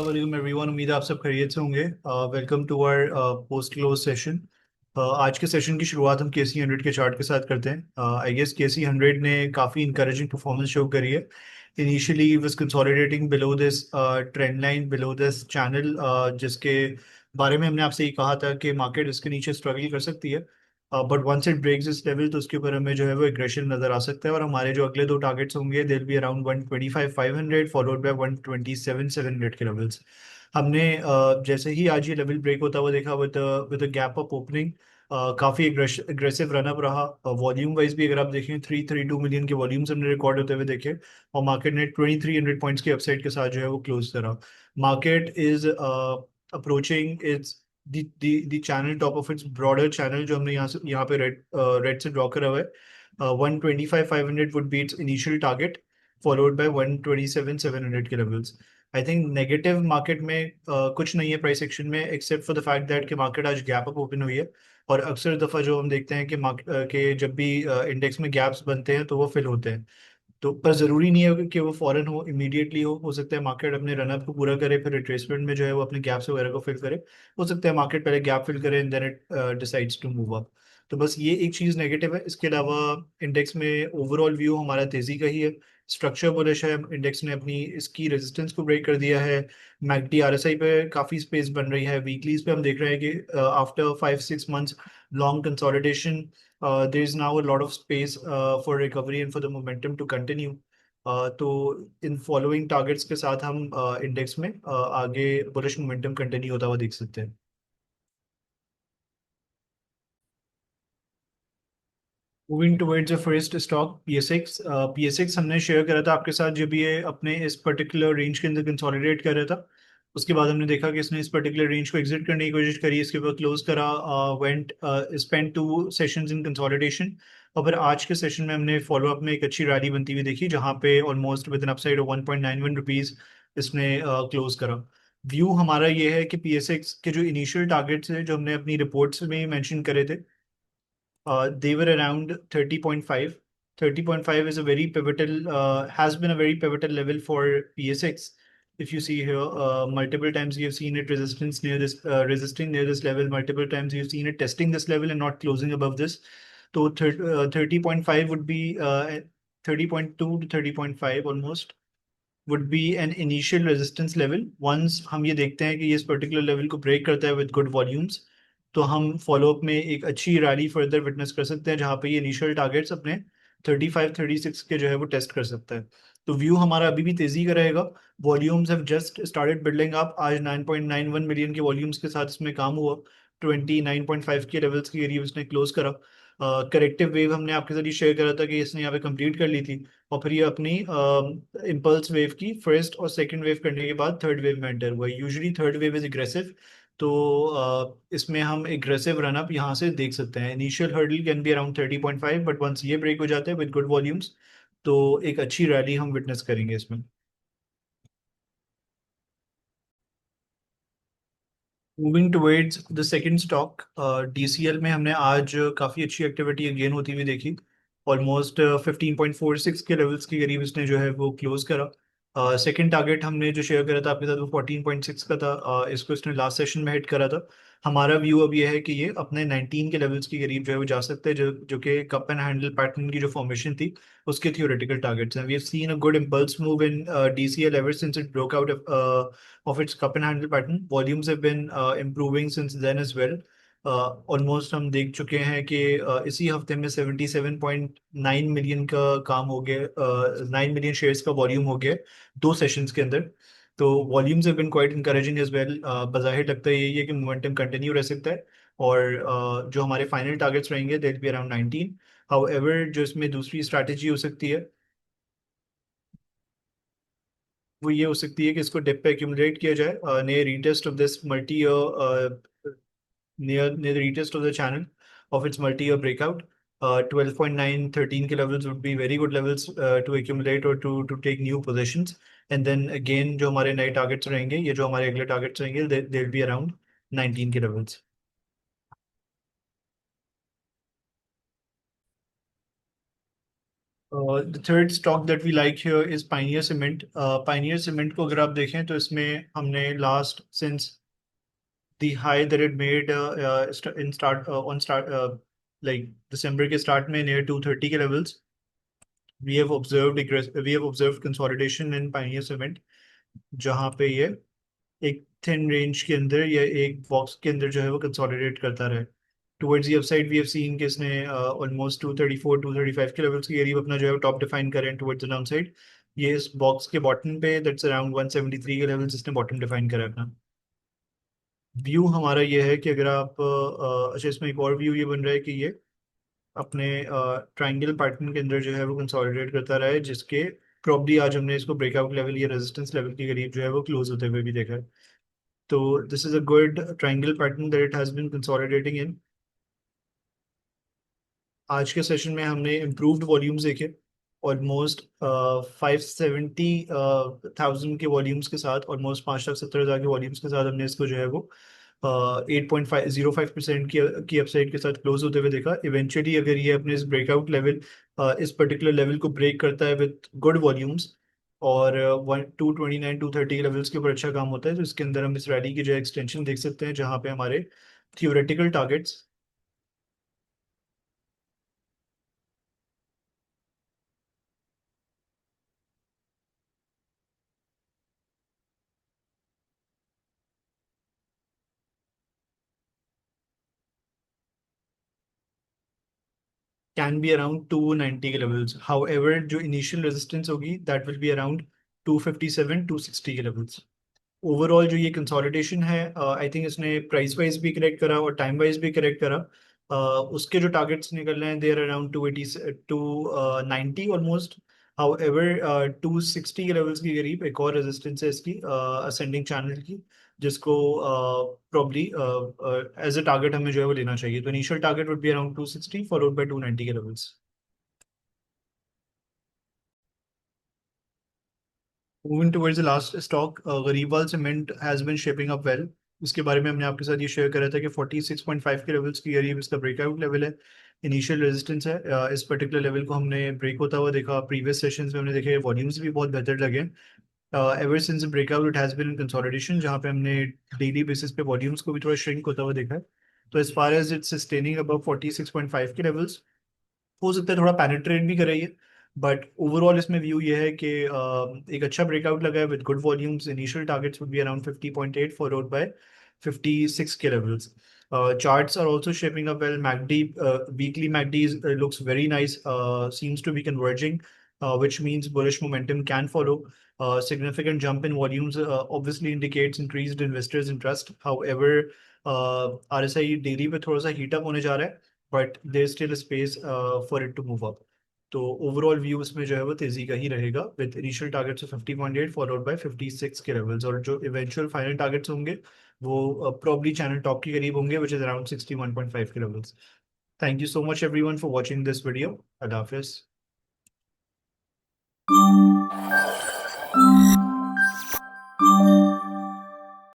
अस्सलाम वालेकुम एवरीवन। उम्मीद है आप सब खैरियत से होंगे। Welcome to our post close session. आज के सेशन की शुरुआत हम केसी 100 के चार्ट के साथ करते हैं। आई गेस केसी 100 ने काफ़ी इंकरेजिंग परफॉर्मेंस शो करी है। Initially was consolidating below this trend line, below this channel, जिसके बारे में हमने आपसे ये कहा था कि मार्केट इसके नीचे स्ट्रगल कर सकती है। But once it breaks this level तो उसके ऊपर हमें जो है वो एग्रेशन नजर आ सकता है, और हमारे जो अगले दो टारगेट्स होंगे they will be around 125,500 followed by 127,700 के लेवल्स। हमने जैसे ही आज ये लेवल ब्रेक होता हुआ देखा विद गैप अप ओपनिंग, काफी एग्रेसिव रनअप रहा। वॉल्यूम वाइज भी अगर आप देखें 332 मिलियन के वॉल्यूम्स हमने रिकॉर्ड होते हुए देखे, और मार्केट ने 2300 पॉइंट्स के अपसाइड के साथ जो है वो क्लोज करा। Market is approaching it's the channel top of its broader channel जो हमने यहाँ पे रेड से ड्रॉ करा हुआ है। 125,500 would be its initial target, followed by 127,700 के levels। I think negative market में कुछ नहीं है प्राइस एक्शन में, except for the fact that कि मार्केट आज गैप अप ओपन हुई है। और अक्सर दफ़ा जो हम देखते हैं कि के जब भी इंडेक्स में गैप्स बनते हैं तो वो फिल होते हैं। तो पर ज़रूरी नहीं है कि वो फॉरेन इमीडिएटली हो सकता है मार्केट अपने रनअप को पूरा करे, फिर रिट्रेसमेंट में जो है वो अपने गैप्स वगैरह को फिल करे। हो सकता है मार्केट पहले गैप फिल करे and then it decides to move up. तो बस ये एक चीज़ नेगेटिव है। इसके अलावा इंडेक्स में ओवरऑल व्यू हमारा तेज़ी का ही है। स्ट्रक्चर बुलिश है, इंडेक्स ने अपनी इसकी रेजिस्टेंस को ब्रेक कर दिया है। मैकडी आरएसआई पे काफ़ी स्पेस बन रही है। वीकलीज पे हम देख रहे हैं कि after 5-6 months long consolidation, there is now a lot of space for recovery and for the momentum to continue। तो इन फॉलोइंग टारगेट्स के साथ हम इंडेक्स में आगे बुलिश मोमेंटम कंटिन्यू होता हुआ देख सकते हैं। Moving towards the first stock PSX. PSX हमने शेयर करा था आपके साथ जब ये अपने इस पर्टिकुलर रेंज के अंदर कंसोलिडेट कर रहा था। उसके बाद हमने देखा कि इसने इस पर्टिकुलर रेंज को एग्जिट करने की कोशिश करी, इसके बाद क्लोज करा, वेंट स्पेंड 2 सेशंस इन कंसोलिडेशन। और फिर आज के सेशन में हमने फॉलो अप में एक अच्छी रैली बनती हुई देखी, जहां पे almost with N upside of 1.91 rupees इसने क्लोज करा। व्यू हमारा ये है कि पीएसएक्स के जो इनिशियल टारगेट्स है जो हमने अपनी रिपोर्ट्स में मेंशन करे थे, they were around 30.5. 30.5 is a very pivotal, has been a very pivotal level for PSX. If you see here, multiple times you've seen it resisting near this level. Multiple times you've seen it testing this level and not closing above this. So 30.5 would be 30.2 to 30.5 almost would be an initial resistance level. Once हम ये देखते हैं कि ये इस particular level को break करता है with good volumes, तो हम फॉलो अप में एक अच्छी रैली फर्दर विटनेस कर सकते हैं, जहाँ पे ये इनिशियल टारगेट्स अपने 35-36 के जो है वो टेस्ट कर सकता है। तो व्यू हमारा अभी भी तेजी का रहेगा। Volumes have just started building up. आज 9.91 मिलियन के वॉल्यूम्स के साथ इसमें काम हुआ। 29.5 के लेवल्स के करीब इसने क्लोज करा। करेक्टिव वेव हमने आपके साथ ये शेयर करा था कि इसने यहाँ पे कंप्लीट कर ली थी, और फिर ये अपनी इम्पल्स वेव की फर्स्ट और सेकंड वेव करने के बाद थर्ड वेव में एंटर हुआ। Usually third wave is aggressive, तो इसमें हम एग्रेसिव रनअप यहाँ से देख सकते हैं। Initial hurdle can be around 30.5, but once ये ब्रेक हो जाते हैं विद गुड वॉल्यूम्स तो एक अच्छी रैली हम विटनेस करेंगे इसमें। Moving towards the second stock, DCL में हमने आज काफ़ी अच्छी एक्टिविटी गेन होती हुई देखी। ऑलमोस्ट 15.46 के लेवल्स के करीब इसने जो है वो क्लोज करा। सेकंड टारगेट हमने जो शेयर करा था आपके साथ वो 14.6 का था। इसको इसने लास्ट सेशन में हिट करा था। हमारा व्यू अब ये है कि ये अपने 19 के लेवल्स के करीब जो है वो जा सकते हैं, जो कि कप एंड हैंडल पैटर्न की जो फॉर्मेशन थी उसके थियोरेटिकल टारगेट्स हैं। We have seen a good impulse move in DCL ever since it broke out of its cup and handle pattern. Volumes have been improving since then as well. Almost हम देख चुके हैं कि इसी हफ्ते में 77.9 million का काम हो गया, 9 मिलियन शेयर्स का वॉल्यूम हो गया 2 सेशंस के अंदर। तो volumes have been quite encouraging as well. बज़ाहिर लगता है यही है कि मोमेंटम कंटिन्यू रह सकता है, और जो हमारे फाइनल टारगेट्स रहेंगे they will be around 19। However जो इसमें दूसरी स्ट्रैटेजी हो सकती है वो ये हो सकती है कि इसको डिप पे एक्यूमुलेट किया जाए near retest of this multi near the retest of the channel of its multi-year breakout. 12.9, 13 के levels would be very good levels to accumulate or to take new positions. And then again जो हमारे नए targets रहेंगे, ये जो हमारे अगले targets रहेंगे, they'll be around 19 के levels. The third stock that we like here is pioneer cement. Pioneer cement को अगर आप देखें तो इसमें हमने last since the high that it made in start on start like December के स्टार्ट में नियर 230 के levels we have observed consolidation in pioneer cement, जहाँ पे ये एक थिन रेंज के अंदर या एक बॉक्स के अंदर जो है वो कंसोलिडेट करता रहे। Towards the upside we have seen कि इसने ऑलमोस्ट 234 235 के लेवल्स के करीब अपना जो है टॉप डिफाइन करें टुवर्ड्स द डाउन साइड। ये इस बॉक्स के बॉटम पे दैट्स अराउंड 173 के लेवल्स इसने बॉटम डिफाइन करा है अपना। व्यू हमारा ये है कि अगर आप अच्छा, इसमें एक और व्यू ये बन रहा है कि ये अपने ट्रायंगल पैटर्न के अंदर जो है वो कंसोलिडेट करता रहा है, जिसके प्रॉब्ली आज हमने इसको ब्रेकआउट लेवल या रेजिस्टेंस लेवल के करीब जो है वो क्लोज होते हुए भी देखा है। तो this is a good triangle pattern that it has been consolidating in. आज के सेशन में हमने इम्प्रूव्ड वॉल्यूम्स देखे, ऑलमोस्ट 570,000 के वॉल्यूम्स के साथ, ऑलमोस्ट 5,70,000 के वॉल्यूम्स के साथ हमने इसको जो है वो 8.505% की अपसाइड के साथ क्लोज होते हुए देखा। इवेंचुअली अगर ये अपने इस ब्रेकआउट लेवल, इस पर्टिकुलर लेवल को ब्रेक करता है विद गुड वॉल्यूम्स और 229 230 के लेवल्स के ऊपर अच्छा काम होता है, तो इसके अंदर हम इस रैली की जो एक्सटेंशन देख सकते हैं, जहाँ पे हमारे theoretical targets can be around 290 के levels. However, जो initial resistance होगी that will be around 257 260 के levels. ओवरऑल जो ये कंसोलिडेशन है, आई थिंक इसने प्राइस वाइज भी करेक्ट करा और टाइम वाइज भी करेक्ट करा। उसके जो टारगेट्स निकल रहे हैं there around 280 to 90 almost. However 260 के लेवल्स के करीब एक और रेजिस्टेंस है इसकी असेंडिंग चैनल की, जिसको प्रॉब्ली एज अ टारगेट हमें जो है वो लेना चाहिए। तो initial target would be around 260 followed by 290 के levels. Moving towards the last stock, गरीबाल cement has been shaping up well. इसके बारे में हमने आपके साथ ये शेयर करा था कि 46.5 के लेवल्स के करीब इसका ब्रेकआउट लेवल है, इनिशियल रेजिस्टेंस है। इस पर्टिकुलर लेवल को हमने ब्रेक होता हुआ देखा, प्रीवियस सेशंस में हमने देखे वॉल्यूम्स भी बहुत बेहतर लगे। Ever since breakout it has been in consolidation, जहाँ पे हमने डेली बेसिस पे वॉल्यूम्स को भी थोड़ा श्रिंक होता हुआ देखा है। तो as far as it's sustaining above 46.5 के लेवल्स, हो सकता है थोड़ा पेनिट्रेट भी करे ये, बट ओवरऑल इसमें व्यू ये है कि एक अच्छा ब्रेकआउट लगा है with good volumes. Initial targets would be around 50.8 followed by 56 के levels. Charts are also shaping up well. MACD, weekly MACD looks very nice, seems to be converging, which means bullish momentum can follow. Significant jump in volumes obviously indicates increased investors' interest. However, RSI daily पे थोड़ा सा heat up होने जा रहा है, but there still space for it to move up. तो overall view इसमें जो है वो तेजी का ही रहेगा with initial targets of 50.8 followed by 56 के लेवल्स, और जो इवेंचुअल फाइनल टारगेट्स होंगे वो प्रॉब्ली चैनल टॉप के करीब होंगे, विच इज अराउंड 61.5 के levels. Thank you so much everyone for watching this video. Allah Hafiz.